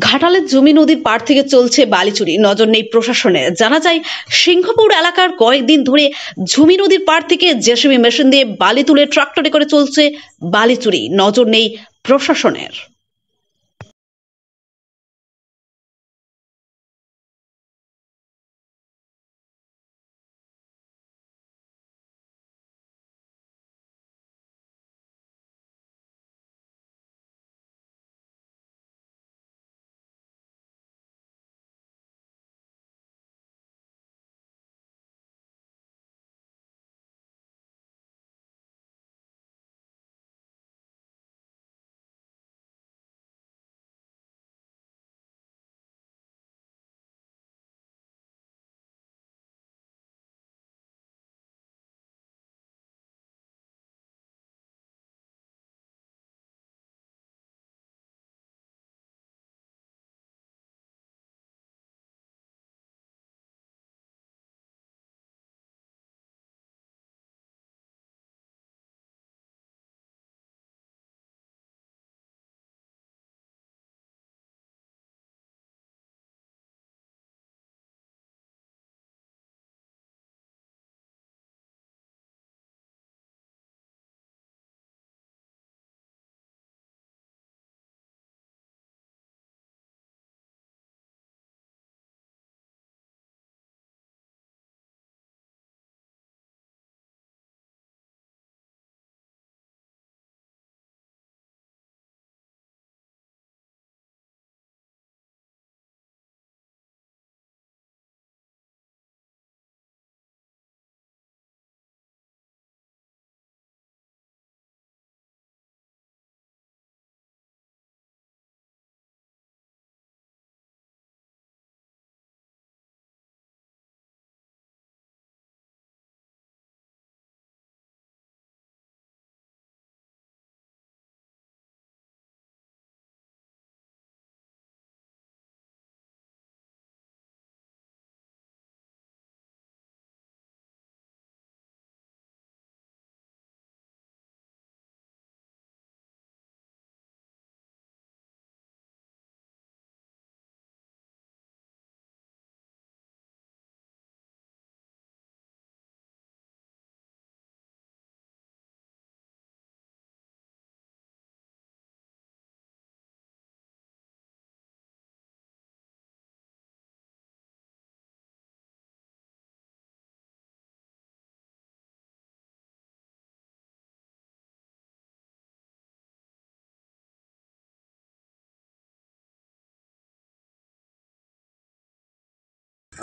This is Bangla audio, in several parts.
ঘাটালের জমি নদীর পাড় থেকে চলছে বালি চুরি, নজর নেই প্রশাসনের। জানা যায়, সিংহপুর এলাকার কয়েকদিন ধরে জমি নদীর পাড় থেকে জেসিবি মেশিন দিয়ে বালি তুলে ট্রাক্টরে করে চলছে বালি চুরি, নজর নেই প্রশাসনের।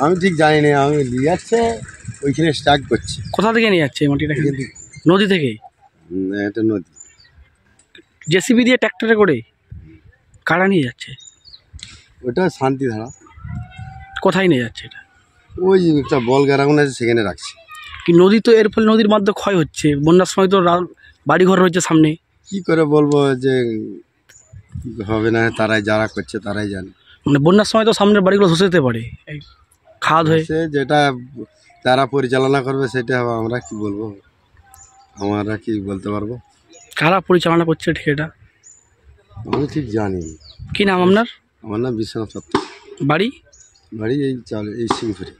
আমি ঠিক জানি না, আমি নিয়ে যাচ্ছে ওইখানে স্টার্ট করছি। কোথা থেকে নিয়ে যাচ্ছে মাটিটা? নদী থেকে? এটা নদী। জেসিবি দিয়ে ট্র্যাক্টরে করে কারা নিয়ে যাচ্ছে? ওটা শান্তিধারা। কোথায় নিয়ে যাচ্ছে এটা? ওই একটা বল গ্রাউন্ড আছে, সেখানে রাখছি। কি নদী তো এর ফলে নদীর মধ্যে ক্ষয় হচ্ছে, বন্যার সময় তো বাড়িঘর রয়েছে সামনে। কি করে বলবো যে হবে না, তারাই যারা করছে তারাই জানে। মানে বন্যার সময় তো সামনের বাড়িগুলো ধসে যেতে পারে, খাদ হয়ে। সে যেটা তারা পরিচালনা করবে সেটা হবে, আমরা কি বলবো, আমরা কি বলতে পারবো? কারা পরিচালনা করছে ঠিক এটা আমি ঠিক জানি। কি নাম আপনার? আমার নাম বিশ্বনাথ। বাড়ি? বাড়ি এই সিংপুরে।